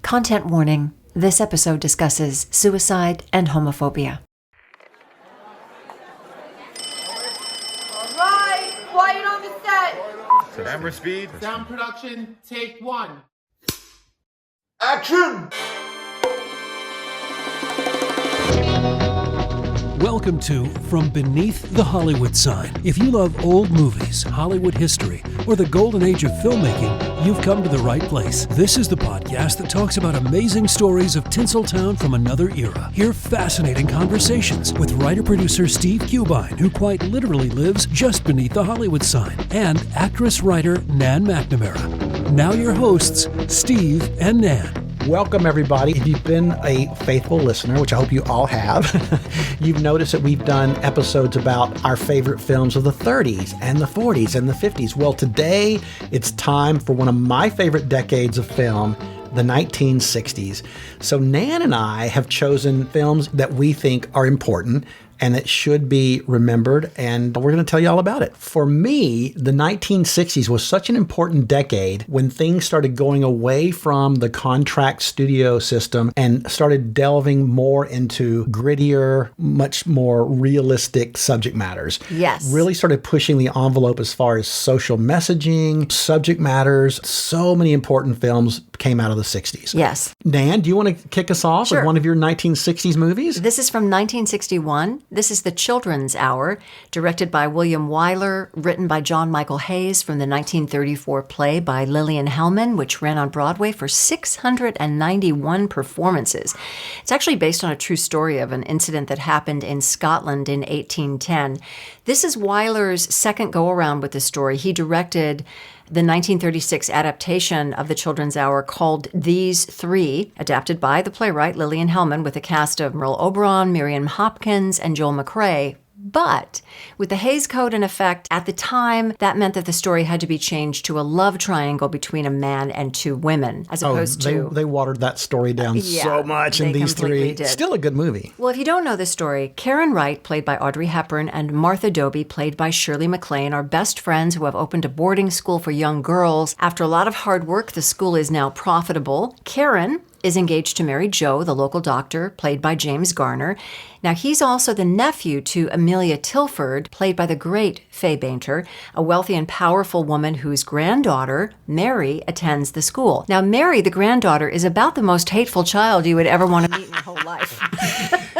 Content warning. This episode discusses suicide and homophobia. All right, quiet on the set. Camera speed. Sound production, take one. Action! Welcome to From Beneath the Hollywood Sign. If you love old movies, Hollywood history, or the golden age of filmmaking, you've come to the right place. This is the podcast that talks about amazing stories of Tinseltown from another era. Hear fascinating conversations with writer-producer Steve Cubine, who quite literally lives just beneath the Hollywood sign, and actress-writer Nan McNamara. Now your hosts, Steve and Nan. Welcome, everybody. If you've been a faithful listener, which I hope you all have, you've noticed that we've done episodes about our favorite films of the 30s and the 40s and the 50s. Well, today it's time for one of my favorite decades of film, the 1960s. So Nan and I have chosen films that we think are important and that should be remembered, and we're going to tell you all about it. For me, the 1960s was such an important decade when things started going away from the contract studio system and started delving more into grittier, much more realistic subject matters. Yes. Really started pushing the envelope as far as social messaging, subject matters. So many important films came out of the 60s. Yes. Nan, do you want to kick us off with one of your 1960s movies? This is from 1961. This is The Children's Hour, directed by William Wyler, written by John Michael Hayes from the 1934 play by Lillian Hellman, which ran on Broadway for 691 performances. It's actually based on a true story of an incident that happened in Scotland in 1810. This is Wyler's second go-around with the story. He directed the 1936 adaptation of The Children's Hour called These Three, adapted by the playwright Lillian Hellman with a cast of Merle Oberon, Miriam Hopkins, and Joel McCrea. But with the Hays Code in effect at the time, that meant that the story had to be changed to a love triangle between a man and two women, as opposed to... They watered that story down so much in These Three. Did. Still a good movie. Well, if you don't know the story, Karen Wright, played by Audrey Hepburn, and Martha Doby, played by Shirley MacLaine, are best friends who have opened a boarding school for young girls. After a lot of hard work, the school is now profitable. Karen is engaged to marry Joe, the local doctor, played by James Garner. Now, he's also the nephew to Amelia Tilford, played by the great Fay Bainter, a wealthy and powerful woman whose granddaughter, Mary, attends the school. Now, Mary, the granddaughter, is about the most hateful child you would ever want to meet in your whole life.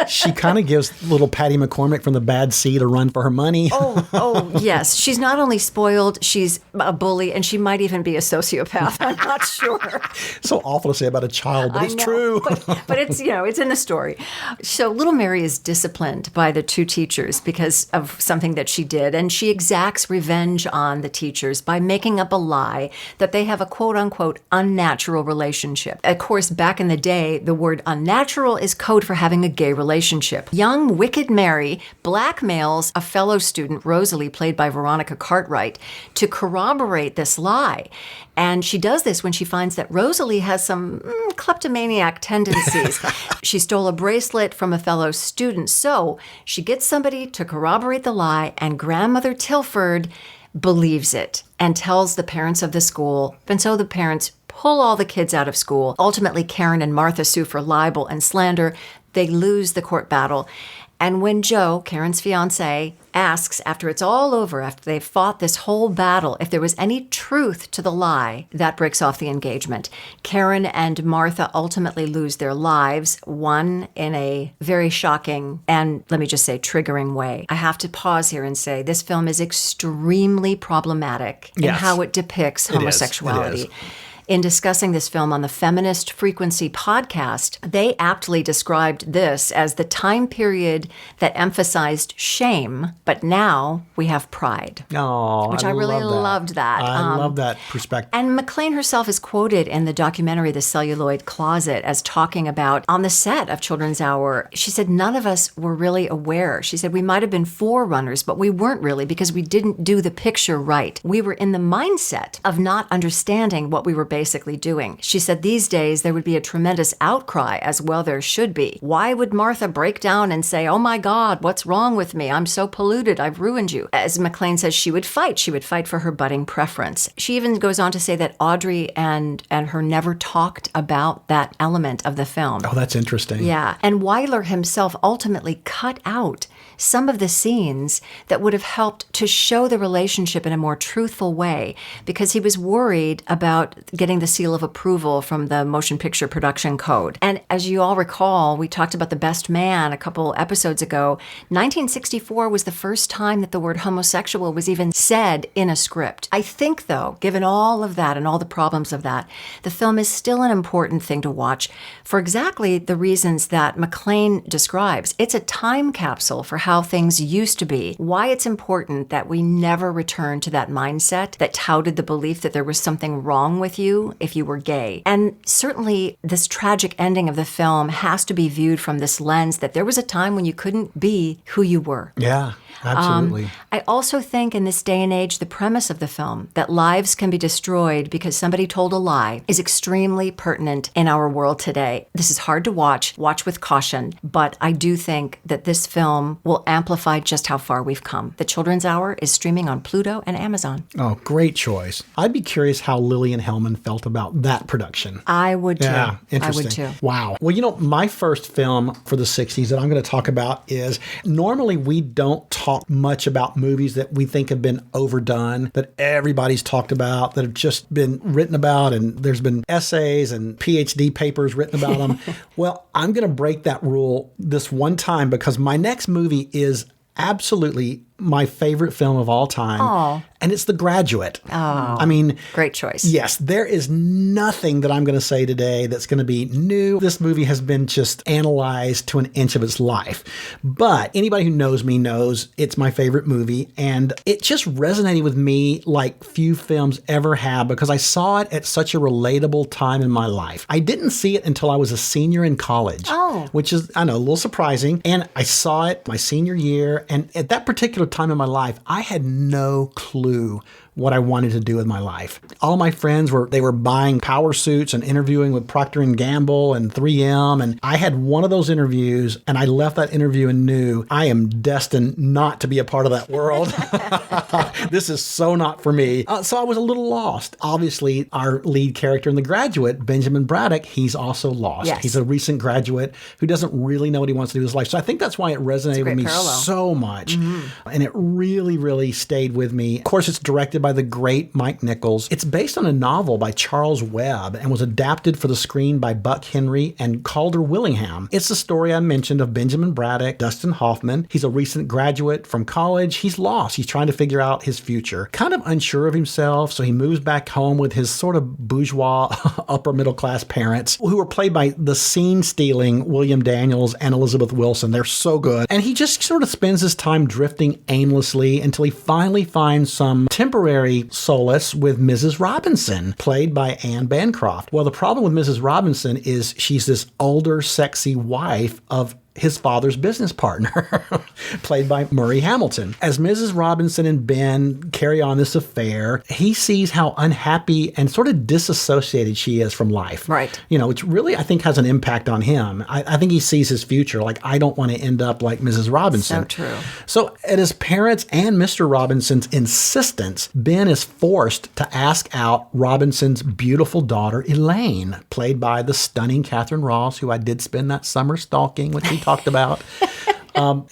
She kind of gives little Patty McCormick from The Bad Seed a run for her money. Oh, yes. She's not only spoiled, she's a bully, and she might even be a sociopath. I'm not sure. So awful to say about a child, but it's true. But it's, it's in the story. So little Mary is disciplined by the two teachers because of something that she did, and she exacts revenge on the teachers by making up a lie that they have a quote-unquote unnatural relationship. Of course, back in the day, the word unnatural is code for having a gay relationship. Young, wicked Mary blackmails a fellow student, Rosalie, played by Veronica Cartwright, to corroborate this lie. And she does this when she finds that Rosalie has some kleptomaniac tendencies. She stole a bracelet from a fellow student. So she gets somebody to corroborate the lie, and grandmother Tilford believes it and tells the parents of the school. And so the parents pull all the kids out of school. Ultimately, Karen and Martha sue for libel and slander. They lose the court battle. And when Joe, Karen's fiancé, asks, after it's all over, after they've fought this whole battle, if there was any truth to the lie, that breaks off the engagement. Karen and Martha ultimately lose their lives, one in a very shocking and, let me just say, triggering way. I have to pause here and say this film is extremely problematic in how it depicts homosexuality. It is. In discussing this film on the Feminist Frequency podcast, they aptly described this as the time period that emphasized shame, but now we have pride. Oh, which I really loved that. I love that perspective. And MacLaine herself is quoted in the documentary The Celluloid Closet as talking about on the set of Children's Hour. She said, none of us were really aware. She said, we might have been forerunners, but we weren't really because we didn't do the picture right. We were in the mindset of not understanding what we were basically doing. She said these days there would be a tremendous outcry, as well there should be. Why would Martha break down and say, oh my God, what's wrong with me? I'm so polluted, I've ruined you. As MacLaine says, she would fight. She would fight for her budding preference. She even goes on to say that Audrey and her never talked about that element of the film. Oh, that's interesting. Yeah. And Wyler himself ultimately cut out some of the scenes that would have helped to show the relationship in a more truthful way, because he was worried about getting the seal of approval from the Motion Picture Production Code. And as you all recall, we talked about The Best Man a couple episodes ago. 1964 was the first time that the word homosexual was even said in a script. I think, though, given all of that and all the problems of that, the film is still an important thing to watch for exactly the reasons that MacLaine describes. It's a time capsule for how things used to be, why it's important that we never return to that mindset that touted the belief that there was something wrong with you if you were gay. And certainly this tragic ending of the film has to be viewed from this lens that there was a time when you couldn't be who you were. Yeah. Absolutely. I also think in this day and age, the premise of the film, that lives can be destroyed because somebody told a lie, is extremely pertinent in our world today. This is hard to watch with caution, but I do think that this film will amplify just how far we've come. The Children's Hour is streaming on Pluto and Amazon. Oh, great choice. I'd be curious how Lillian Hellman felt about that production. I would too. Yeah, interesting. I would too. Wow. Well, my first film for the 60s that I'm going to talk about is, normally we don't talk much about movies that we think have been overdone, that everybody's talked about, that have just been written about, and there's been essays and PhD papers written about them. Well, I'm going to break that rule this one time, because my next movie is absolutely my favorite film of all time. Aww. And it's The Graduate. Oh, I mean, great choice. Yes, there is nothing that I'm going to say today that's going to be new. This movie has been just analyzed to an inch of its life. But anybody who knows me knows it's my favorite movie, and it just resonated with me like few films ever have, because I saw it at such a relatable time in my life. I didn't see it until I was a senior in college, which is, I know, a little surprising. And I saw it my senior year, and at that particular time in my life, I had no clue what I wanted to do with my life. All my friends were buying power suits and interviewing with Procter & Gamble and 3M. And I had one of those interviews, and I left that interview and knew I am destined not to be a part of that world. This is so not for me. So I was a little lost. Obviously, our lead character in The Graduate, Benjamin Braddock, he's also lost. Yes. He's a recent graduate who doesn't really know what he wants to do with his life. So I think that's why it resonated with me so much. Mm-hmm. And it really, really stayed with me. Of course, it's directed by the great Mike Nichols. It's based on a novel by Charles Webb and was adapted for the screen by Buck Henry and Calder Willingham. It's the story I mentioned of Benjamin Braddock, Dustin Hoffman. He's a recent graduate from college. He's lost. He's trying to figure out his future. Kind of unsure of himself, so he moves back home with his sort of bourgeois, upper middle class parents, who are played by the scene-stealing William Daniels and Elizabeth Wilson. They're so good. And he just sort of spends his time drifting aimlessly until he finally finds some temporary solace with Mrs. Robinson, played by Anne Bancroft. Well, the problem with Mrs. Robinson is she's this older, sexy wife of his father's business partner, played by Murray Hamilton. As Mrs. Robinson and Ben carry on this affair, he sees how unhappy and sort of disassociated she is from life. Right. Which really, I think, has an impact on him. I think he sees his future. Like, I don't want to end up like Mrs. Robinson. So true. So at his parents' and Mr. Robinson's insistence, Ben is forced to ask out Robinson's beautiful daughter, Elaine, played by the stunning Catherine Ross, who I did spend that summer stalking, which we talked about.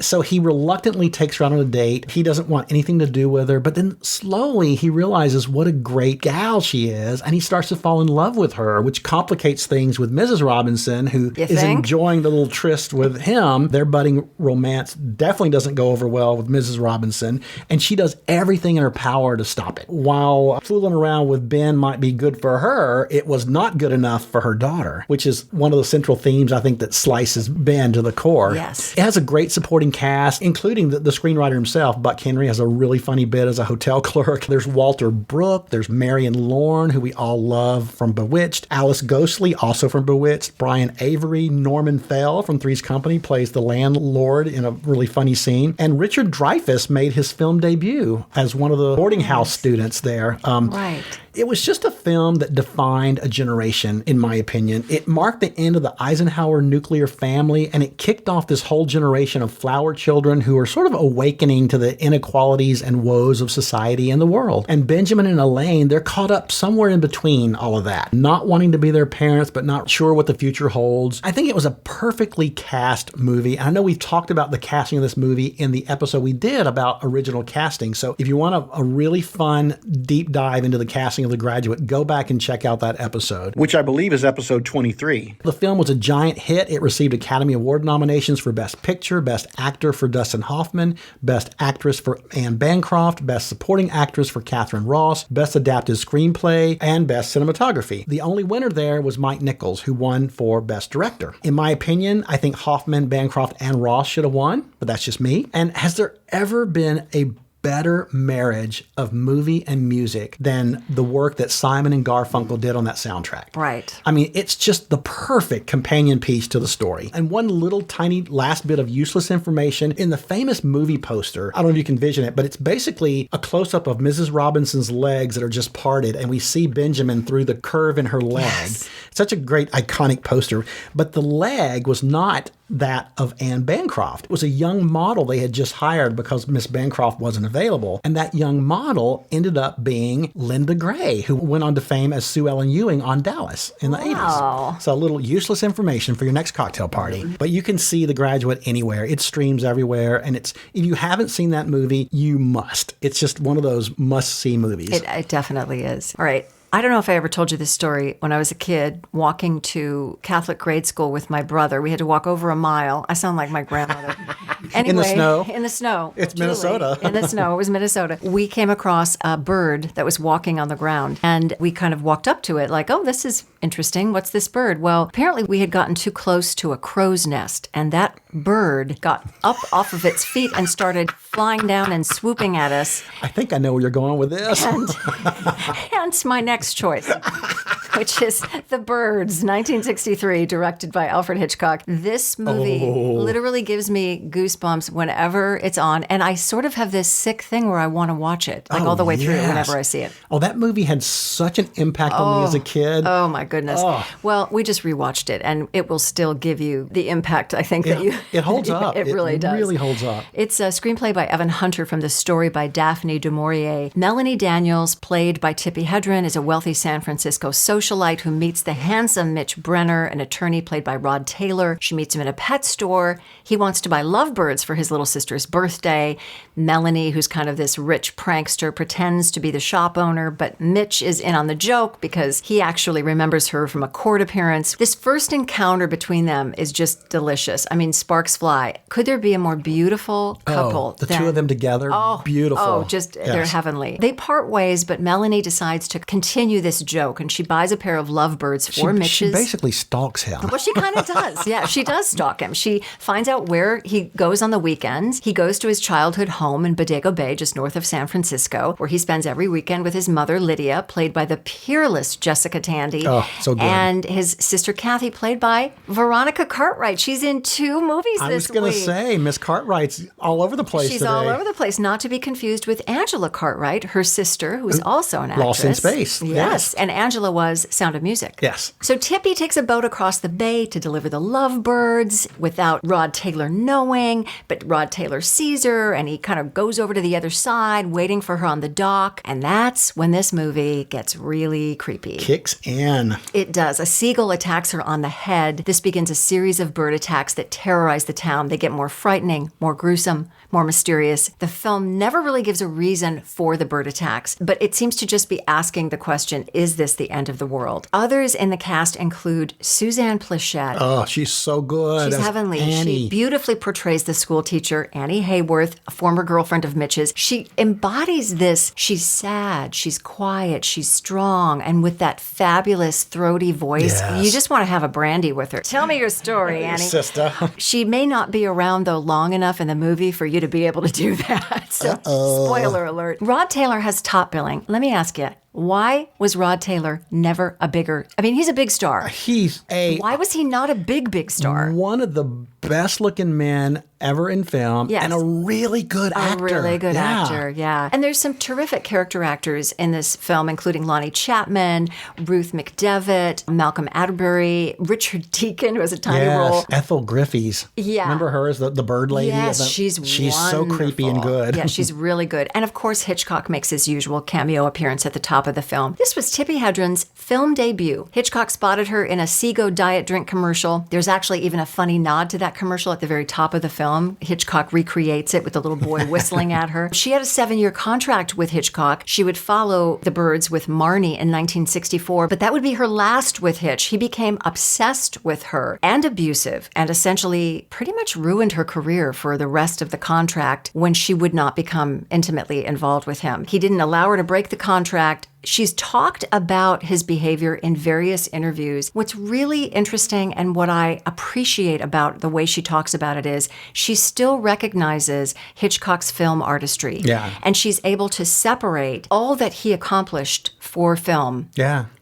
So he reluctantly takes her out on a date. He doesn't want anything to do with her, but then slowly he realizes what a great gal she is, and he starts to fall in love with her, which complicates things with Mrs. Robinson, who is enjoying the little tryst with him. Their budding romance definitely doesn't go over well with Mrs. Robinson, and she does everything in her power to stop it. While fooling around with Ben might be good for her, it was not good enough for her daughter, which is one of the central themes, I think, that slices Ben to the core. Yes. It has a great great supporting cast, including the screenwriter himself. Buck Henry has a really funny bit as a hotel clerk. There's Walter Brooke. There's Marion Lorne, who we all love from Bewitched. Alice Ghostley, also from Bewitched. Brian Avery. Norman Thell from Three's Company plays the landlord in a really funny scene. And Richard Dreyfuss made his film debut as one of the boarding house students there. Right. It was just a film that defined a generation, in my opinion. It marked the end of the Eisenhower nuclear family, and it kicked off this whole generation of flower children who are sort of awakening to the inequalities and woes of society and the world. And Benjamin and Elaine, they're caught up somewhere in between all of that, not wanting to be their parents, but not sure what the future holds. I think it was a perfectly cast movie. I know we've talked about the casting of this movie in the episode we did about original casting. So if you want a really fun deep dive into the casting of The Graduate, go back and check out that episode, which I believe is episode 23. The film was a giant hit. It received Academy Award nominations for Best Picture, Best Actor for Dustin Hoffman, Best Actress for Anne Bancroft, Best Supporting Actress for Catherine Ross, Best Adapted Screenplay, and Best Cinematography. The only winner there was Mike Nichols, who won for Best Director. In my opinion, I think Hoffman, Bancroft, and Ross should have won, but that's just me. And has there ever been a better marriage of movie and music than the work that Simon and Garfunkel did on that soundtrack? Right. I mean, it's just the perfect companion piece to the story. And one little tiny last bit of useless information in the famous movie poster, I don't know if you can envision it, but it's basically a close-up of Mrs. Robinson's legs that are just parted, and we see Benjamin through the curve in her leg. Yes. Such a great, iconic poster. But the leg was not that of Anne Bancroft. It was a young model they had just hired because Miss Bancroft wasn't available. And that young model ended up being Linda Gray, who went on to fame as Sue Ellen Ewing on Dallas in the 80s. So a little useless information for your next cocktail party. But you can see The Graduate anywhere. It streams everywhere. And if you haven't seen that movie, you must. It's just one of those must-see movies. It definitely is. All right. I don't know if I ever told you this story. When I was a kid, walking to Catholic grade school with my brother, we had to walk over a mile. I sound like my grandmother. Anyway, in the snow? In the snow. It's Julie, Minnesota. In the snow. It was Minnesota. We came across a bird that was walking on the ground, and we kind of walked up to it like, oh, this is interesting. What's this bird? Well, apparently we had gotten too close to a crow's nest, and that bird got up off of its feet and started flying down and swooping at us. I think I know where you're going with this. And hence my next choice, which is The Birds, 1963, directed by Alfred Hitchcock. This movie literally gives me goosebumps whenever it's on, and I sort of have this sick thing where I want to watch it, like all the way through whenever I see it. Oh, that movie had such an impact on me as a kid. Oh, my goodness. Well, we just rewatched it, and it will still give you the impact, I think, that you... It holds up. It really does. It really holds up. It's a screenplay by Evan Hunter from the story by Daphne du Maurier. Melanie Daniels, played by Tippi Hedren, is a wealthy San Francisco socialite who meets the handsome Mitch Brenner, an attorney played by Rod Taylor. She meets him in a pet store. He wants to buy lovebirds for his little sister's birthday. Melanie, who's kind of this rich prankster, pretends to be the shop owner, but Mitch is in on the joke because he actually remembers her from a court appearance. This first encounter between them is just delicious. I mean, sparks fly. Could there be a more beautiful couple? The two of them together, beautiful. Oh, just they're heavenly. They part ways, but Melanie decides to continue this joke, and she buys a pair of lovebirds for Mitch's. She basically stalks him. Well, she kind of does. Yeah, she does stalk him. She finds out where he goes on the weekends. He goes to his childhood home in Bodego Bay, just north of San Francisco, where he spends every weekend with his mother, Lydia, played by the peerless Jessica Tandy. Oh, so good. And his sister, Kathy, played by Veronica Cartwright. She's in 2 movies this week. I was going to say, Miss Cartwright's all over the place She's today. all over the place, not to be confused with Angela Cartwright, her sister, who is also an actress. Lost in Space. Yes, and Angela was Sound of Music. Yes. So Tippi takes a boat across the bay to deliver the lovebirds without Rod Taylor knowing, but Rod Taylor sees her, and he kind of goes over to the other side, waiting for her on the dock, and that's when this movie gets really creepy. Kicks in. It does. A seagull attacks her on the head. This begins a series of bird attacks that terrorize the town. They get more frightening, more gruesome, more mysterious. The film never really gives a reason for the bird attacks, but it seems to just be asking the question, is this the end of the world? Others in the cast include Suzanne Pleshette. Oh, she's so good. She's heavenly. Annie. She beautifully portrays the school teacher, Annie Hayworth, a former girlfriend of Mitch's. She embodies this. She's sad, she's quiet, she's strong, and with that fabulous this throaty voice. Yes. You just want to have a brandy with her. Tell me your story, Annie. Sister. She may not be around, though, long enough in the movie for you to be able to do that. So, spoiler alert. Rod Taylor has top billing. Let me ask you, why was Rod Taylor never a bigger... I mean, he's a big star. Why was he not a big star? One of the best-looking men ever in film, Yes. and a really good actor. A really good actor, yeah. And there's some terrific character actors in this film, including Lonnie Chapman, Ruth McDevitt, Malcolm Atterbury, Richard Deacon, who has a tiny role. Ethel Griffiths. Yeah. Remember her as the bird lady? Yes, she's so creepy and good. Yeah, she's really good. And of course, Hitchcock makes his usual cameo appearance at the top of the film. This was Tippi Hedren's film debut. Hitchcock spotted her in a Seago diet drink commercial. There's actually even a funny nod to that commercial at the very top of the film. Hitchcock recreates it with the little boy whistling at her. She had a 7-year contract with Hitchcock. She would follow the Birds with Marnie in 1964, but that would be her last with Hitch. He became obsessed with her and abusive, and essentially pretty much ruined her career for the rest of the contract when she would not become intimately involved with him. He didn't allow her to break the contract. She's talked about his behavior in various interviews. What's really interesting and what I appreciate about the way she talks about it is she still recognizes Hitchcock's film artistry. Yeah. And she's able to separate all that he accomplished for film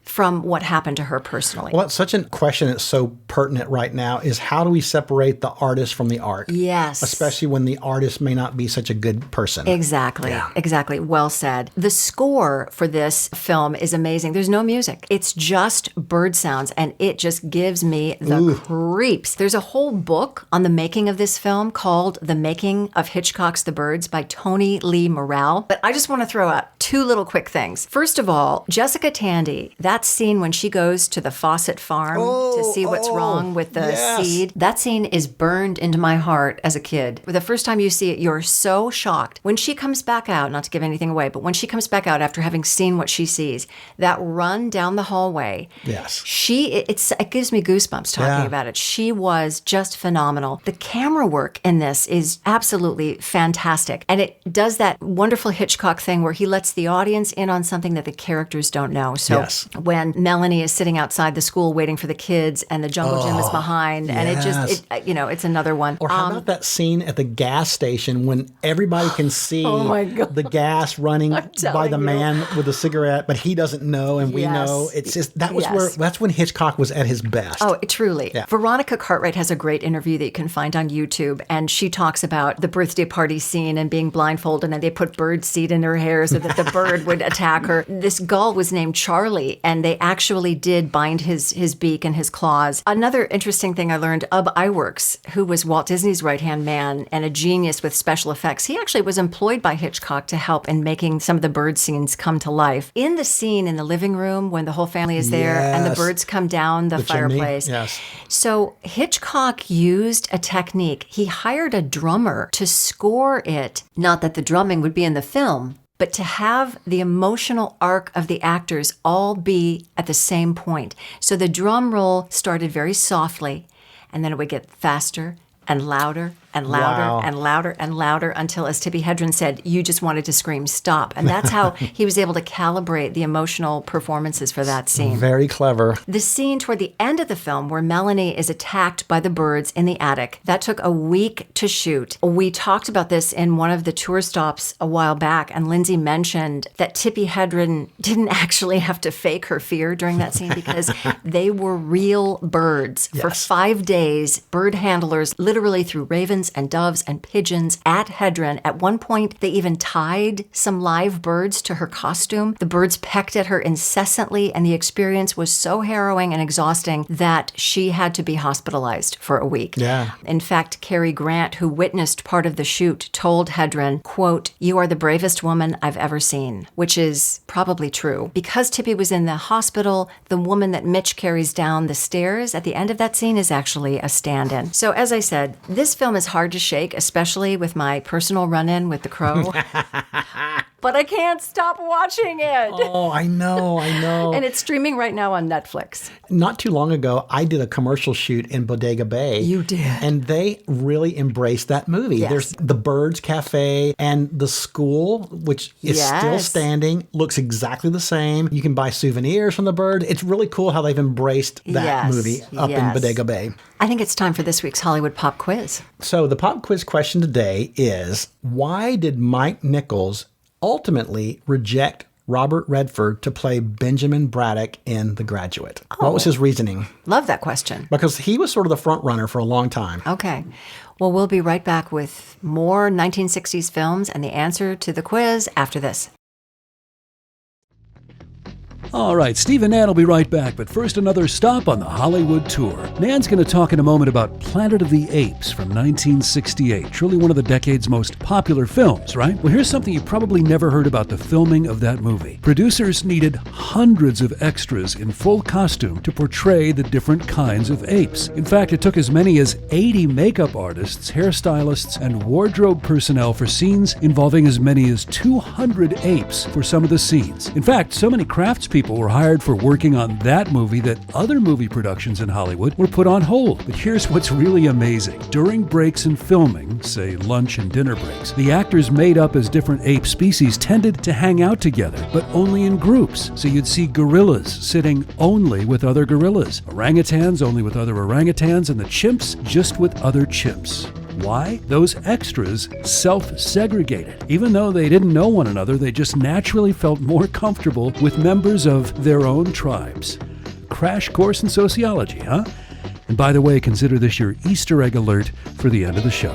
from what happened to her personally. Well, it's such a question that's so pertinent right now is how do we separate the artist from the art? Yes. Especially when the artist may not be such a good person. Exactly. Yeah. Exactly. Well said. The score for this film is amazing. There's no music. It's just bird sounds, and it just gives me the creeps. There's a whole book on the making of this film called The Making of Hitchcock's The Birds by Tony Lee Morrell. But I just want to throw out 2 little quick things. First of all, Jessica Tandy, that scene when she goes to the Fawcett farm to see what's wrong with the seed, that scene is burned into my heart as a kid. The first time you see it, you're so shocked. When she comes back out, not to give anything away, but when she comes back out after having seen what she sees, that run down the hallway, it gives me goosebumps talking about it. She was just phenomenal. The camera work in this is absolutely fantastic. And it does that wonderful Hitchcock thing where he lets the audience in on something that the characters don't know. So when Melanie is sitting outside the school waiting for the kids and the jungle gym is behind, and it's another one. Or how about that scene at the gas station when everybody can see the gas running by the man with a cigarette, but he doesn't know and we know. It's just that's when Hitchcock was at his best. Oh, truly. Yeah. Veronica Cartwright has a great interview that you can find on YouTube, and she talks about the birthday party scene and being blindfolded, and they put bird seed in her hair so that the bird would attack her. This gull was named Charlie, and they actually did bind his beak and his claws. Another interesting thing I learned, Ub Iwerks, who was Walt Disney's right-hand man and a genius with special effects, he actually was employed by Hitchcock to help in making some of the bird scenes come to life. In the scene in the living room when the whole family is there and the birds come down the fireplace. Yes. So Hitchcock used a technique. He hired a drummer to score it. Not that the drumming would be in the film, but to have the emotional arc of the actors all be at the same point. So the drum roll started very softly, and then it would get faster and louder and louder and louder and louder until, as Tippi Hedren said, you just wanted to scream, stop. And that's how he was able to calibrate the emotional performances for that scene. Very clever. The scene toward the end of the film where Melanie is attacked by the birds in the attic, that took a week to shoot. We talked about this in one of the tour stops a while back, and Lindsay mentioned that Tippi Hedren didn't actually have to fake her fear during that scene because they were real birds. For 5 days, bird handlers literally threw ravens and doves and pigeons at Hedren. At one point, they even tied some live birds to her costume. The birds pecked at her incessantly, and the experience was so harrowing and exhausting that she had to be hospitalized for a week. Yeah. In fact, Cary Grant, who witnessed part of the shoot, told Hedren, quote, "You are the bravest woman I've ever seen," which is probably true. Because Tippi was in the hospital, the woman that Mitch carries down the stairs at the end of that scene is actually a stand-in. So as I said, this film is hard to shake, especially with my personal run-in with The Crow. but I can't stop watching it. Oh, I know. And it's streaming right now on Netflix. Not too long ago, I did a commercial shoot in Bodega Bay. You did. And they really embraced that movie. Yes. There's the Birds Cafe and the school, which is still Yes. standing, looks exactly the same. You can buy souvenirs from the Bird. It's really cool how they've embraced that Yes, movie up in yes. Bodega Bay. I think it's time for this week's Hollywood Pop Quiz. So the pop quiz question today is, why did Mike Nichols ultimately reject Robert Redford to play Benjamin Braddock in The Graduate? What was his reasoning? Love that question. Because he was sort of the front runner for a long time. Okay. Well, we'll be right back with more 1960s films and the answer to the quiz after this. All right, Steve and Nan will be right back, but first another stop on the Hollywood tour. Nan's going to talk in a moment about Planet of the Apes from 1968, truly one of the decade's most popular films, right? Well, here's something you probably never heard about the filming of that movie. Producers needed hundreds of extras in full costume to portray the different kinds of apes. In fact, it took as many as 80 makeup artists, hairstylists, and wardrobe personnel for scenes involving as many as 200 apes for some of the scenes. In fact, so many craftspeople were hired for working on that movie that other movie productions in Hollywood were put on hold. But here's what's really amazing. During breaks in filming, say lunch and dinner breaks, the actors made up as different ape species tended to hang out together, but only in groups. So you'd see gorillas sitting only with other gorillas, orangutans only with other orangutans, and the chimps just with other chimps. Why? Those extras self-segregated. Even though they didn't know one another, they just naturally felt more comfortable with members of their own tribes. Crash course in sociology, huh? And by the way, consider this your Easter egg alert for the end of the show.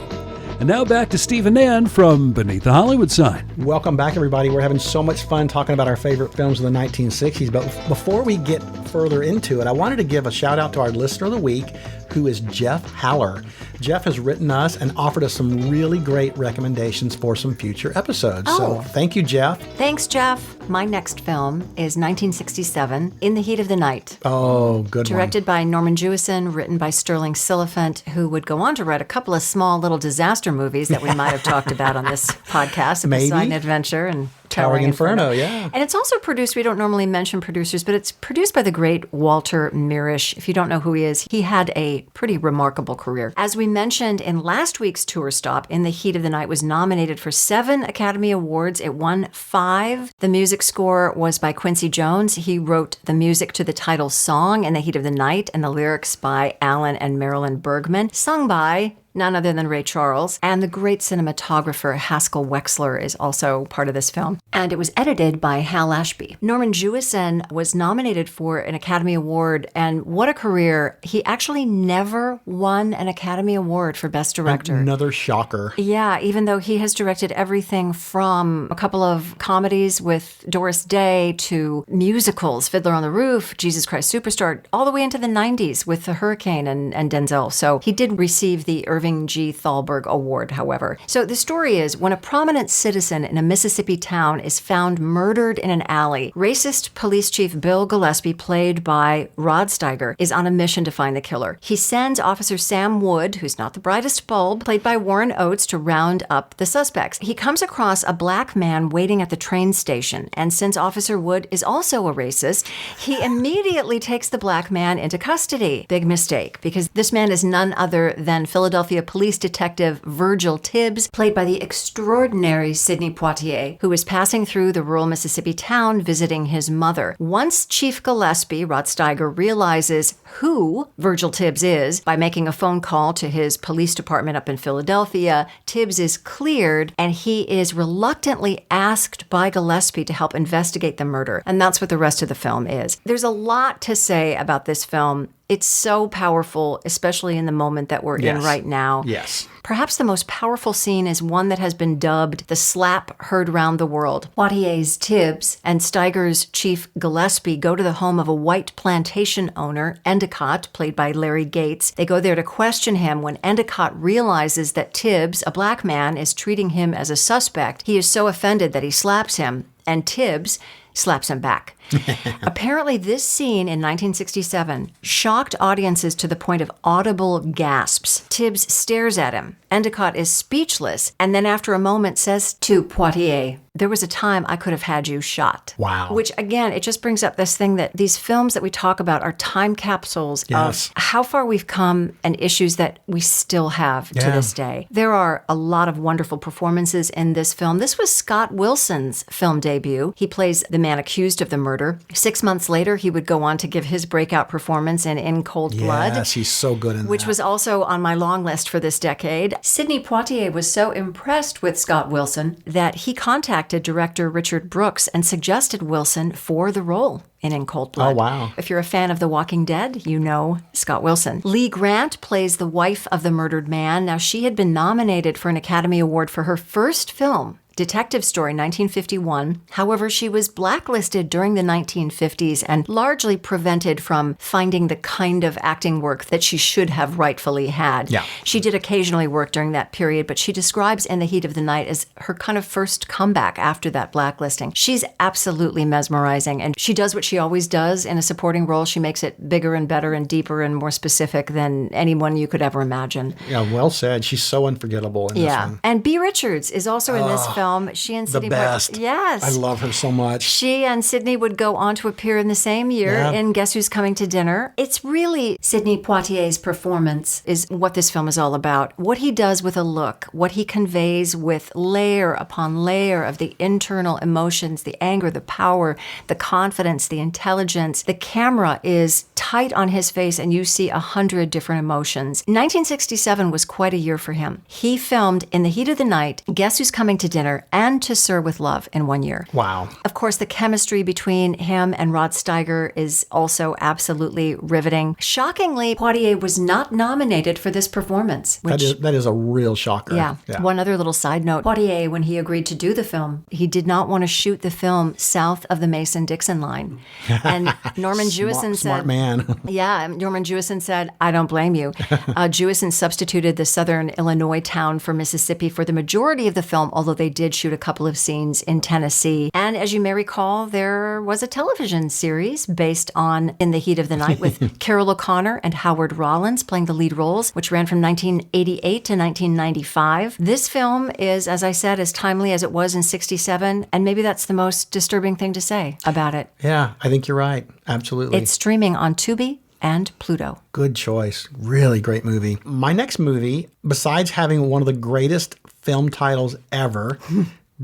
And now back to Steve and Nan from Beneath the Hollywood Sign. Welcome back, everybody. We're having so much fun talking about our favorite films of the 1960s. But before we get further into it, I wanted to give a shout out to our listener of the week, who is Jeff Haller. Jeff has written us and offered us some really great recommendations for some future episodes. So thank you, Jeff. Thanks, Jeff. My next film is 1967, In the Heat of the Night. Oh, good Directed by Norman Jewison, written by Sterling Siliphant, who would go on to write a couple of small little disaster movies that we might have talked about on this podcast, A Poseidon Adventure and Towering Inferno, yeah. And it's also produced, we don't normally mention producers, but it's produced by the great Walter Mirisch. If you don't know who he is, he had a pretty remarkable career. As we mentioned in last week's tour stop, In the Heat of the Night was nominated for 7 Academy Awards. It won 5. The music score was by Quincy Jones. He wrote the music to the title song, In the Heat of the Night, and the lyrics by Alan and Marilyn Bergman, sung by none other than Ray Charles, and the great cinematographer Haskell Wexler is also part of this film. And it was edited by Hal Ashby. Norman Jewison was nominated for an Academy Award, and what a career. He actually never won an Academy Award for Best Director. Another shocker. Yeah, even though he has directed everything from a couple of comedies with Doris Day to musicals, Fiddler on the Roof, Jesus Christ Superstar, all the way into the 90s with The Hurricane and Denzel. So he did receive the Irving G. Thalberg Award, however. So the story is, when a prominent citizen in a Mississippi town is found murdered in an alley, racist police chief Bill Gillespie, played by Rod Steiger, is on a mission to find the killer. He sends Officer Sam Wood, who's not the brightest bulb, played by Warren Oates, to round up the suspects. He comes across a black man waiting at the train station, and since Officer Wood is also a racist, he immediately takes the black man into custody. Big mistake, because this man is none other than Philadelphia police detective Virgil Tibbs, played by the extraordinary Sidney Poitier, who is passing through the rural Mississippi town visiting his mother. Once Chief Gillespie, Rod Steiger, realizes who Virgil Tibbs is by making a phone call to his police department up in Philadelphia, Tibbs is cleared, and he is reluctantly asked by Gillespie to help investigate the murder. And that's what the rest of the film is. There's a lot to say about this film. It's so powerful, especially in the moment that we're in right now. Yes. Perhaps the most powerful scene is one that has been dubbed the slap heard round the world. Poitier's Tibbs and Steiger's Chief Gillespie go to the home of a white plantation owner, Endicott, played by Larry Gates. They go there to question him. When Endicott realizes that Tibbs, a black man, is treating him as a suspect, he is so offended that he slaps him, and Tibbs slaps him back. Apparently, this scene in 1967 shocked audiences to the point of audible gasps. Tibbs stares at him. Endicott is speechless, and then after a moment says to Poitier, "There was a time I could have had you shot." Wow. Which, again, it just brings up this thing that these films that we talk about are time capsules Yes. of how far we've come and issues that we still have to this day. There are a lot of wonderful performances in this film. This was Scott Wilson's film debut. He plays the man accused of the murder. 6 months later, he would go on to give his breakout performance in Cold Blood. Yes, he's so good in that. Which was also on my long list for this decade. Sidney Poitier was so impressed with Scott Wilson that he contacted director Richard Brooks and suggested Wilson for the role in Cold Blood. Oh, wow. If you're a fan of The Walking Dead, you know Scott Wilson. Lee Grant plays the wife of the murdered man. Now, she had been nominated for an Academy Award for her first film, Detective Story, 1951. However, she was blacklisted during the 1950s and largely prevented from finding the kind of acting work that she should have rightfully had. Yeah. She did occasionally work during that period, but she describes In the Heat of the Night as her kind of first comeback after that blacklisting. She's absolutely mesmerizing, and she does what she always does in a supporting role. She makes it bigger and better and deeper and more specific than anyone you could ever imagine. Yeah, well said. She's so unforgettable in this one. And Bea Richards is also in this film. She and The Sidney best. Yes. I love her so much. She and Sidney would go on to appear in the same year in Guess Who's Coming to Dinner. It's really Sidney Poitier's performance is what this film is all about. What he does with a look, what he conveys with layer upon layer of the internal emotions, the anger, the power, the confidence, the intelligence. The camera is tight on his face and you see 100 different emotions. 1967 was quite a year for him. He filmed In the Heat of the Night, Guess Who's Coming to Dinner, and To Sir with Love in 1 year. Wow. Of course, the chemistry between him and Rod Steiger is also absolutely riveting. Shockingly, Poitier was not nominated for this performance. Which, That is a real shocker. yeah. One other little side note. Poitier, when he agreed to do the film, he did not want to shoot the film south of the Mason-Dixon line. And Norman Jewison said... Smart man. Yeah, Norman Jewison said, "I don't blame you." Jewison substituted the southern Illinois town for Mississippi for the majority of the film, although they did shoot a couple of scenes in Tennessee. And as you may recall, there was a television series based on In the Heat of the Night with Carol O'Connor and Howard Rollins playing the lead roles, which ran from 1988 to 1995. This film is, as I said, as timely as it was in 67, and maybe that's the most disturbing thing to say about it. Yeah, I think you're right. Absolutely. It's streaming on Tubi and Pluto. Good choice. Really great movie. My next movie, besides having one of the greatest film titles ever,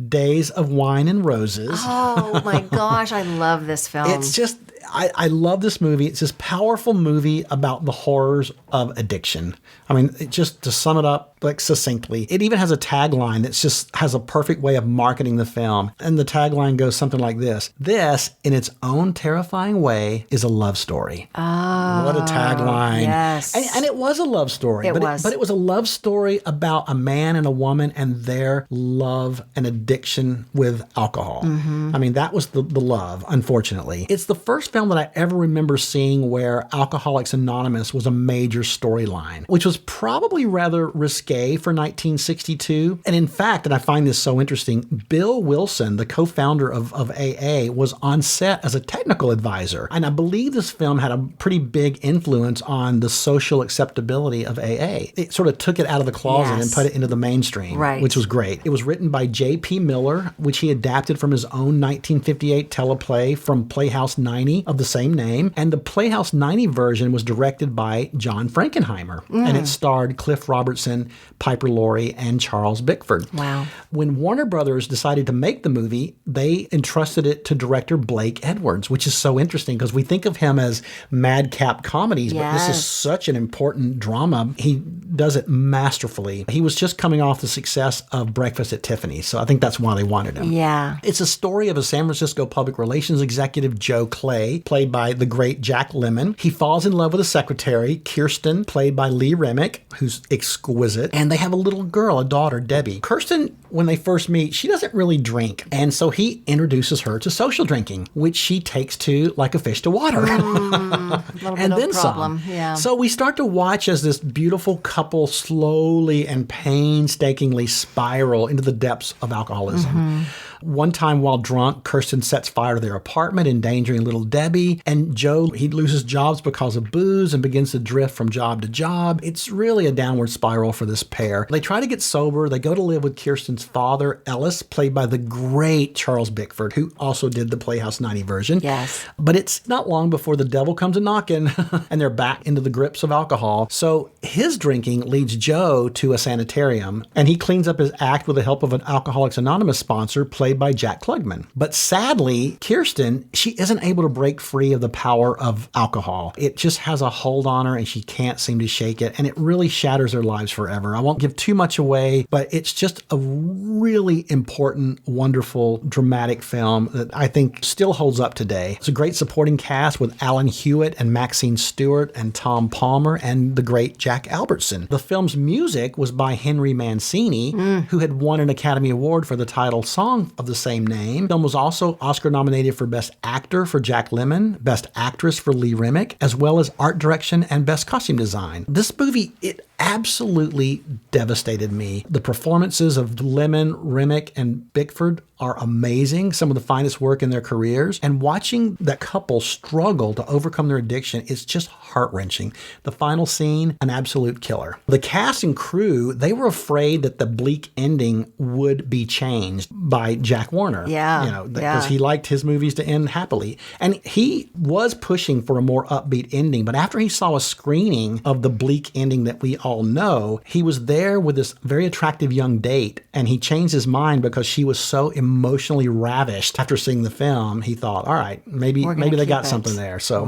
Days of Wine and Roses. Oh my gosh, I love this film. It's just, I love this movie. It's this powerful movie about the horrors of addiction. I mean, just to sum it up like succinctly, it even has a tagline that just has a perfect way of marketing the film. And the tagline goes something like this: "This, in its own terrifying way, is a love story." Oh, what a tagline. Yes. And it was a love story. It but was. But it was a love story about a man and a woman and their love and addiction with alcohol. I mean, that was the love, unfortunately. It's the first film that I ever remember seeing where Alcoholics Anonymous was a major storyline, which was probably rather risque for 1962. And in fact, and I find this so interesting, Bill Wilson, the co-founder of AA, was on set as a technical advisor. And I believe this film had a pretty big influence on the social acceptability of AA. It sort of took it out of the closet and put it into the mainstream, which was great. It was written by J.P. Miller, which he adapted from his own 1958 teleplay from Playhouse 90 of the same name. And the Playhouse 90 version was directed by John Frankenheimer. And it starred Cliff Robertson, Piper Laurie, and Charles Bickford. Wow. When Warner Brothers decided to make the movie, they entrusted it to director Blake Edwards, which is so interesting because we think of him as madcap comedies, but this is such an important drama. He does it masterfully. He was just coming off the success of Breakfast at Tiffany's, so I think that's why they wanted him. Yeah. It's a story of a San Francisco public relations executive, Joe Clay, played by the great Jack Lemmon. He falls in love with a secretary, Kirsten, played by Lee Remick, who's exquisite, and they have a little girl, a daughter, Debbie. Kirsten when they first meet, she doesn't really drink. And so he introduces her to social drinking, which she takes to like a fish to water. And then problem. Yeah. So we start to watch as this beautiful couple slowly and painstakingly spiral into the depths of alcoholism. One time while drunk, Kirsten sets fire to their apartment, endangering little Debbie. And Joe, he loses jobs because of booze and begins to drift from job to job. It's really a downward spiral for this pair. They try to get sober. They go to live with Kirsten's father, Ellis, played by the great Charles Bickford, who also did the Playhouse 90 version. Yes. But it's not long before the devil comes a-knocking and they're back into the grips of alcohol. So his drinking leads Joe to a sanitarium, and he cleans up his act with the help of an Alcoholics Anonymous sponsor played by Jack Klugman. But sadly, Kirsten, she isn't able to break free of the power of alcohol. It just has a hold on her and she can't seem to shake it, and it really shatters their lives forever. I won't give too much away, but it's just a really important, wonderful, dramatic film that I think still holds up today. It's a great supporting cast with Alan Hewitt and Maxine Stewart and Tom Palmer and the great Jack Albertson. The film's music was by Henry Mancini, who had won an Academy Award for the title song of the same name. The film was also Oscar nominated for Best Actor for Jack Lemmon, Best Actress for Lee Remick, as well as Art Direction and Best Costume Design. This movie, it absolutely devastated me. The performances of Lemmon, Remick, and Bickford are amazing, some of the finest work in their careers. And watching that couple struggle to overcome their addiction is just heart-wrenching. The final scene, an absolute killer. The cast and crew, they were afraid that the bleak ending would be changed by Jack Warner. Yeah. Because he liked his movies to end happily. And he was pushing for a more upbeat ending, but after he saw a screening of the bleak ending that we all know, he was there with this very attractive young date, and he changed his mind because she was so emotionally ravished after seeing the film. He thought, all right, maybe they got something there. So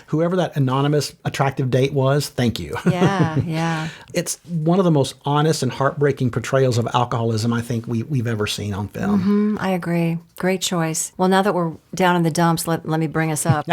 whoever that anonymous attractive date was, thank you. Yeah. It's one of the most honest and heartbreaking portrayals of alcoholism I think we've ever seen on film. I agree. Great choice. Well, now that we're down in the dumps, let me bring us up.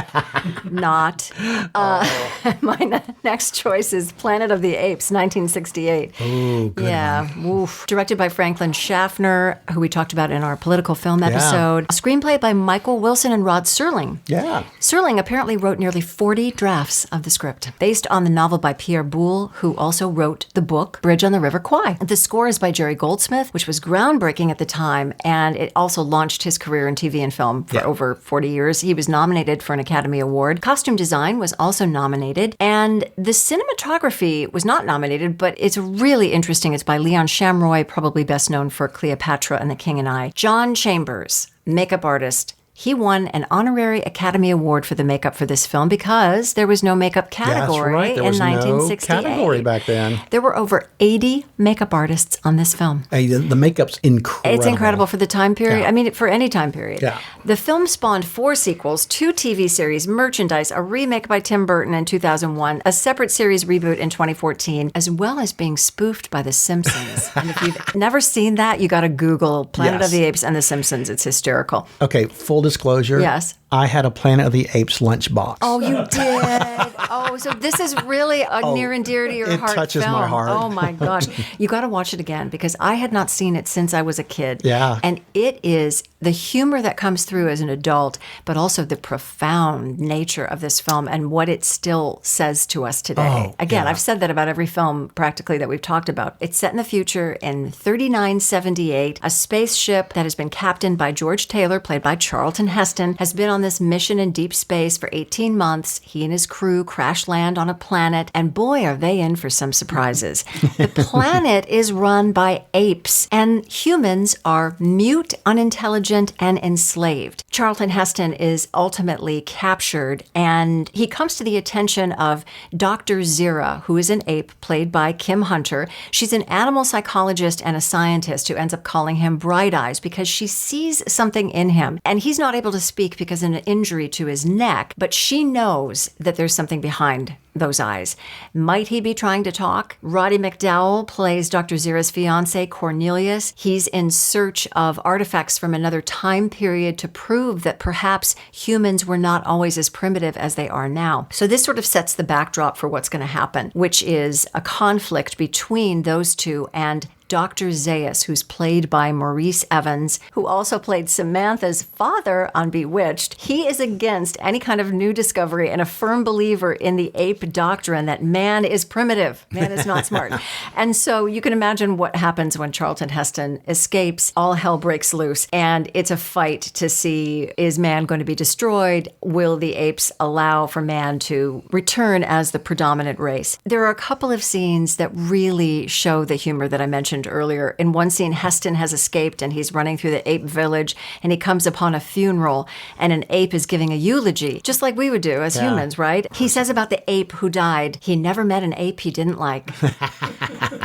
Not. My next choice is Planet of the Apes, 1968. Oh, good. Yeah. Oof. Directed by Franklin Schaffner, who we talked about in our political film episode. A screenplay by Michael Wilson and Rod Serling. Yeah. Serling apparently wrote nearly 40 drafts of the script, based on the novel by Pierre Boulle, who also wrote the book Bridge on the River Kwai. The score is by Jerry Goldsmith, which was groundbreaking at the time, and it also launched his career in TV and film for over 40 years. He was nominated for an Academy Award. Costume design was also nominated, and the cinematography was not nominated, but it's really interesting. It's by Leon Shamroy, probably best known for Cleopatra and the King and I. John Chambers, makeup artist. He won an honorary Academy Award for the makeup for this film because there was no makeup category There was in 1968. no category back then. There were over 80 makeup artists on this film. Hey, the makeup's incredible. It's incredible for the time period. Yeah. I mean, for any time period. Yeah. The film spawned 4 sequels, 2 TV series, merchandise, a remake by Tim Burton in 2001, a separate series reboot in 2014, as well as being spoofed by The Simpsons. And if you've never seen that, you got to Google Planet of the Apes and The Simpsons. It's hysterical. Okay, full disclosure. Yes. I had a Planet of the Apes lunchbox. Oh, you did? Oh, so this is really a near and dear to your heart film. It touches my heart. Oh, my gosh. You got to watch it again because I had not seen it since I was a kid. Yeah. And it is the humor that comes through as an adult, but also the profound nature of this film and what it still says to us today. Again, I've said that about every film practically that we've talked about. It's set in the future in 3978. A spaceship that has been captained by George Taylor, played by Charlton Heston, has been on this mission in deep space for 18 months. He and his crew crash land on a planet, and boy, are they in for some surprises. The planet is run by apes, and humans are mute, unintelligent, and enslaved. Charlton Heston is ultimately captured, and he comes to the attention of Dr. Zira, who is an ape, played by Kim Hunter. She's an animal psychologist and a scientist who ends up calling him Bright Eyes because she sees something in him, and he's not able to speak because of an injury to his neck, but she knows that there's something behind those eyes. Might he be trying to talk? Roddy McDowall plays Dr. Zira's fiancé, Cornelius. He's in search of artifacts from another time period to prove that perhaps humans were not always as primitive as they are now. So this sort of sets the backdrop for what's going to happen, which is a conflict between those two and Dr. Zaius, who's played by Maurice Evans, who also played Samantha's father on Bewitched. He is against any kind of new discovery and a firm believer in the ape doctrine that man is primitive, man is not smart. And so you can imagine what happens when Charlton Heston escapes. All hell breaks loose, and it's a fight to see, is man going to be destroyed? Will the apes allow for man to return as the predominant race? There are a couple of scenes that really show the humor that I mentioned earlier. In one scene, Heston has escaped and he's running through the ape village, and he comes upon a funeral and an ape is giving a eulogy, just like we would do as humans, right? He says about the ape who died, he never met an ape he didn't like.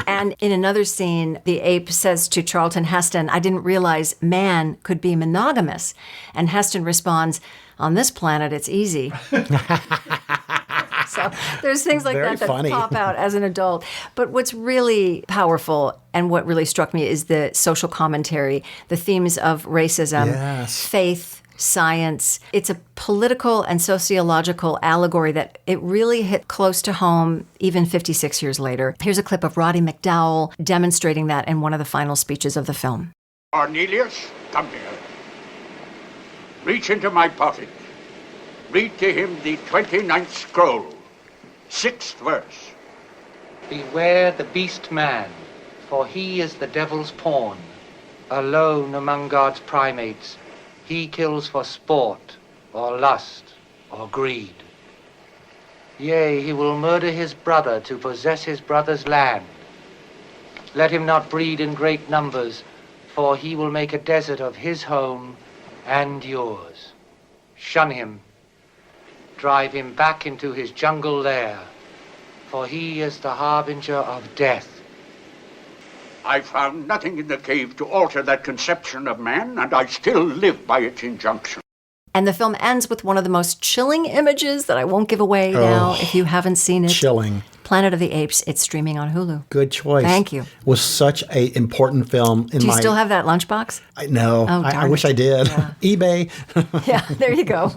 And in another scene, the ape says to Charlton Heston, I didn't realize man could be monogamous. And Heston responds, on this planet, it's easy. So there's things like that funny. pop out as an adult. But what's really powerful and what really struck me is the social commentary, the themes of racism, faith, science. It's a political and sociological allegory that it really hit close to home even 56 years later. Here's a clip of Roddy McDowall demonstrating that in one of the final speeches of the film. Cornelius, come here. Reach into my pocket. Read to him the 29th scroll, 6th verse. Beware the beast man, for he is the devil's pawn. Alone among God's primates, he kills for sport, or lust, or greed. Yea, he will murder his brother to possess his brother's land. Let him not breed in great numbers, for he will make a desert of his home and yours. Shun him. Drive him back into his jungle lair, for he is the harbinger of death. I found nothing in the cave to alter that conception of man, and I still live by its injunction. And the film ends with one of the most chilling images that I won't give away now if you haven't seen it. Chilling. Planet of the Apes. It's streaming on Hulu. Good choice. Thank you. Was such an important film in my... Do you still have that lunchbox? No. Oh, I wish I did. Yeah. eBay. Yeah, there you go.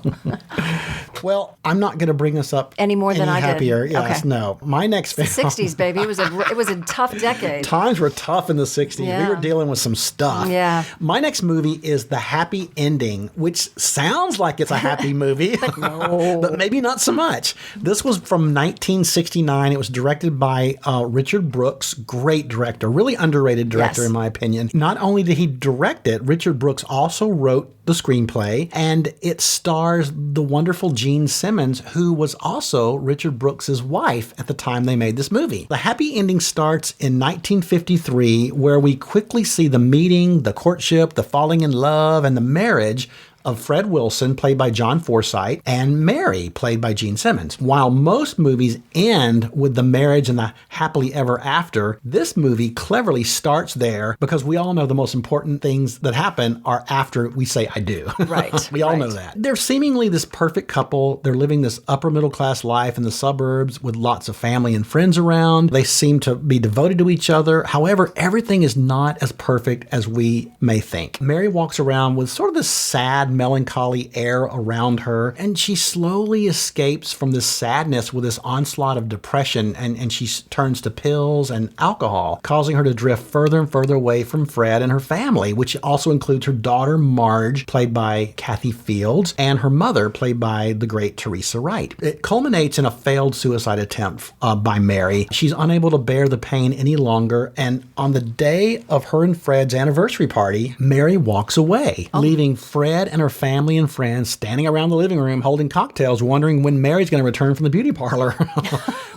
Well, I'm not going to bring this up any more than I happier. did. Yes, okay. No. My next film. The 60s, baby. It was a tough decade. Times were tough in the 60s. Yeah. We were dealing with some stuff. Yeah. My next movie is The Happy Ending, which sounds like it's a happy movie, but no. But maybe not so much. This was from 1969. It was directed by Richard Brooks, great director, really underrated director in my opinion. Not only did he direct it, Richard Brooks also wrote the screenplay, and it stars the wonderful Gene Simmons, who was also Richard Brooks' wife at the time they made this movie. The happy ending starts in 1953, where we quickly see the meeting, the courtship, the falling in love, and the marriage of Fred Wilson, played by John Forsythe, and Mary, played by Gene Simmons. While most movies end with the marriage and the happily ever after, this movie cleverly starts there because we all know the most important things that happen are after we say I do. Right. We all know that. They're seemingly this perfect couple. They're living this upper middle class life in the suburbs with lots of family and friends around. They seem to be devoted to each other. However, everything is not as perfect as we may think. Mary walks around with sort of this sad, melancholy air around her, and she slowly escapes from this sadness with this onslaught of depression, and she turns to pills and alcohol, causing her to drift further and further away from Fred and her family, which also includes her daughter Marge, played by Kathy Fields, and her mother, played by the great Teresa Wright. It culminates in a failed suicide attempt by Mary. She's unable to bear the pain any longer, and on the day of her and Fred's anniversary party, Mary walks away, leaving Fred and her family and friends standing around the living room holding cocktails, wondering when Mary's going to return from the beauty parlor.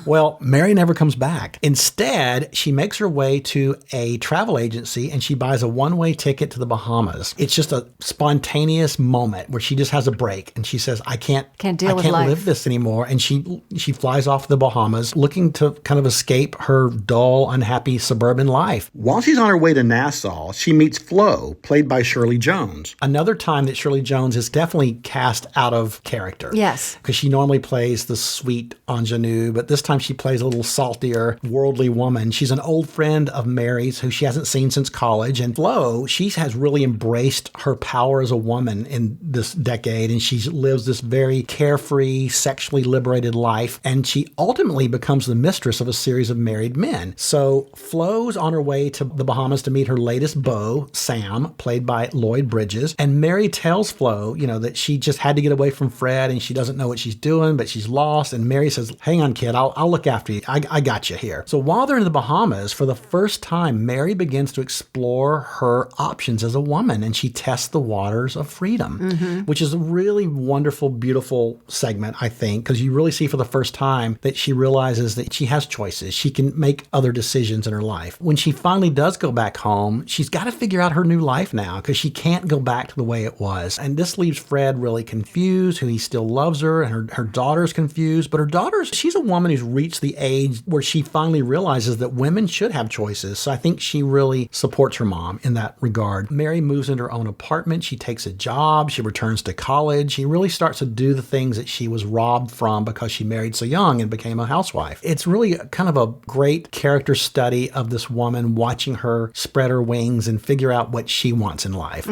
Well, Mary never comes back. Instead, she makes her way to a travel agency and she buys a one-way ticket to the Bahamas. It's just a spontaneous moment where she just has a break and she says, I can't live this anymore. And she flies off to the Bahamas looking to kind of escape her dull, unhappy suburban life. While she's on her way to Nassau, she meets Flo, played by Shirley Jones. Another time that Shirley Shirley Jones is definitely cast out of character. Yes. Because she normally plays the sweet ingenue, but this time she plays a little saltier, worldly woman. She's an old friend of Mary's who she hasn't seen since college. And Flo, she has really embraced her power as a woman in this decade, and she lives this very carefree, sexually liberated life, and she ultimately becomes the mistress of a series of married men. So Flo's on her way to the Bahamas to meet her latest beau, Sam, played by Lloyd Bridges, and Mary tells Flo, that she just had to get away from Fred and she doesn't know what she's doing, but she's lost. And Mary says, hang on, kid, I'll look after you. I got you here. So while they're in the Bahamas, for the first time, Mary begins to explore her options as a woman, and she tests the waters of freedom, which is a really wonderful, beautiful segment, I think, because you really see for the first time that she realizes that she has choices. She can make other decisions in her life. When she finally does go back home, she's got to figure out her new life now because she can't go back to the way it was. And this leaves Fred really confused, who he still loves her, and her daughter's confused. But her daughter's, she's a woman who's reached the age where she finally realizes that women should have choices. So I think she really supports her mom in that regard. Mary moves into her own apartment. She takes a job. She returns to college. She really starts to do the things that she was robbed from because she married so young and became a housewife. It's really kind of a great character study of this woman, watching her spread her wings and figure out what she wants in life.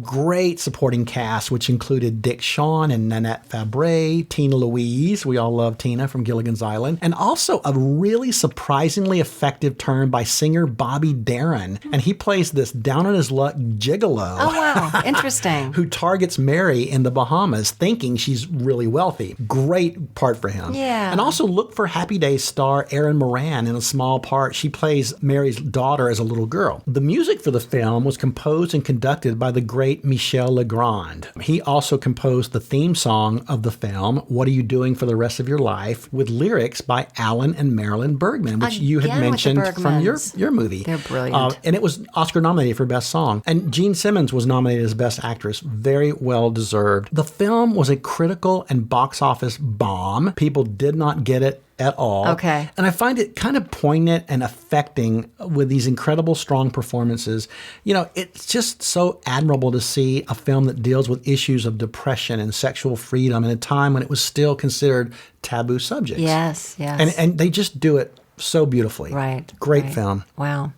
Great supporting cast, which included Dick Shawn and Nanette Fabray, Tina Louise, we all love Tina from Gilligan's Island, and also a really surprisingly effective turn by singer Bobby Darin. And he plays this down-on-his-luck gigolo. Oh, wow. Interesting. Who targets Mary in the Bahamas thinking she's really wealthy. Great part for him. Yeah. And also look for Happy Days star Erin Moran in a small part. She plays Mary's daughter as a little girl. The music for the film was composed and conducted by the great Michel Legrand. He also composed the theme song of the film, What Are You Doing for the Rest of Your Life, with lyrics by Alan and Marilyn Bergman, which you had mentioned from your movie. They're brilliant. And it was Oscar nominated for Best Song. And Gene Simmons was nominated as Best Actress. Very well deserved. The film was a critical and box office bomb. People did not get it at all. Okay. And I find it kind of poignant and affecting with these incredible, strong performances. It's just so admirable to see a film that deals with issues of depression and sexual freedom in a time when it was still considered taboo subjects. Yes, yes. And they just do it so beautifully. Right. Great film. Wow.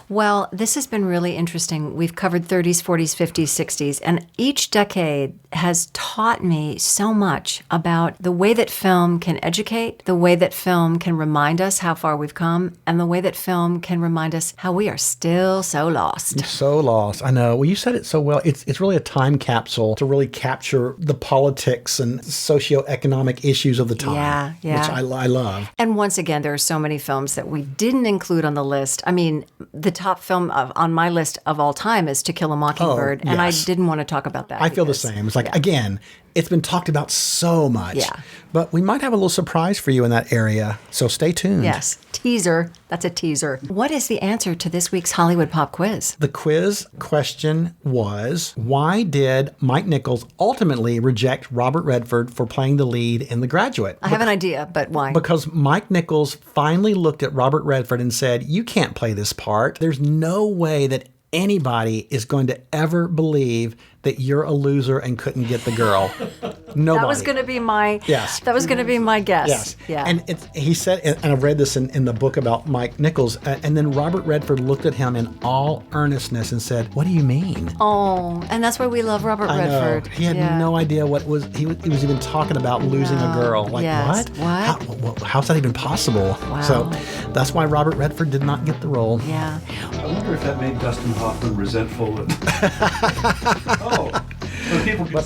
Well, this has been really interesting. We've covered 30s, 40s, 50s, 60s, and each decade has taught me so much about the way that film can educate, the way that film can remind us how far we've come, and the way that film can remind us how we are still so lost. So lost. I know. Well, you said it so well. It's really a time capsule to really capture the politics and socioeconomic issues of the time. Yeah. Which I love. And once again, there are so many films that we didn't include on the list. I mean, the top film on my list of all time is To Kill a Mockingbird, and I didn't want to talk about that. I feel the same. It's like, again, it's been talked about so much. Yeah. But we might have a little surprise for you in that area, so stay tuned. Yes. Teaser. That's a teaser. What is the answer to this week's Hollywood Pop Quiz? The quiz question was, why did Mike Nichols ultimately reject Robert Redford for playing the lead in The Graduate? I have an idea, but why? Because Mike Nichols finally looked at Robert Redford and said, you can't play this part. There's no way that anybody is going to ever believe that you're a loser and couldn't get the girl. Nobody. That was going to be my That was going to be my guess. Yes. Yeah. And he said, and I've read this in the book about Mike Nichols, and then Robert Redford looked at him in all earnestness and said, "What do you mean?" Oh, and that's why we love Robert Redford. He had no idea what he was even talking about losing a girl. Like, yes. what? How's that even possible? Wow. So that's why Robert Redford did not get the role. Yeah. I wonder if that made Dustin Hoffman resentful.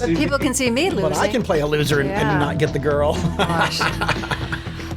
People can see me losing. But I can play a loser and not get the girl. Gosh.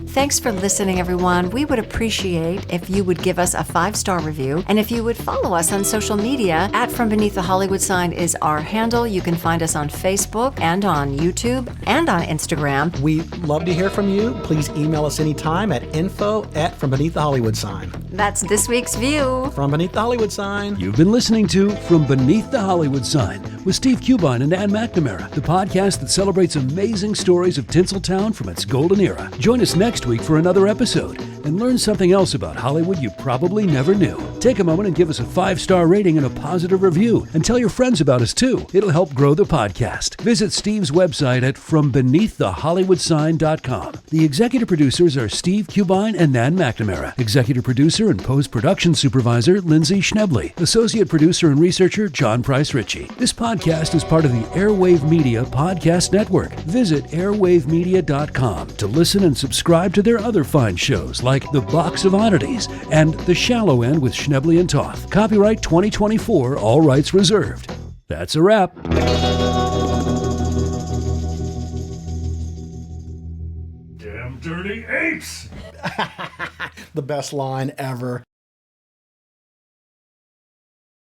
Thanks for listening, everyone. We would appreciate if you would give us a 5-star review, and if you would follow us on social media. @From Beneath the Hollywood Sign is our handle. You can find us on Facebook and on YouTube and on Instagram. We love to hear from you. Please email us anytime at info@FromBeneathTheHollywood Sign. That's this week's view. From Beneath the Hollywood Sign. You've been listening to From Beneath the Hollywood Sign with Steve Cubine and Ann McNamara, the podcast that celebrates amazing stories of Tinseltown from its golden era. Join us next week for another episode and learn something else about Hollywood you probably never knew. Take a moment and give us a 5-star rating and a positive review, and tell your friends about us too. It'll help grow the podcast. Visit Steve's website at FromBeneathTheHollywoodSign.com. The executive producers are Steve Cubine and Nan McNamara. Executive producer and post-production supervisor, Lindsay Schnebley. Associate producer and researcher, John Price Ritchie. This podcast is part of the Airwave Media Podcast Network. Visit airwavemedia.com to listen and subscribe to their other fine shows like The Box of Oddities and The Shallow End with Schnebley and Toth. Copyright 2024, all rights reserved. That's a wrap. Damn dirty apes! The best line ever.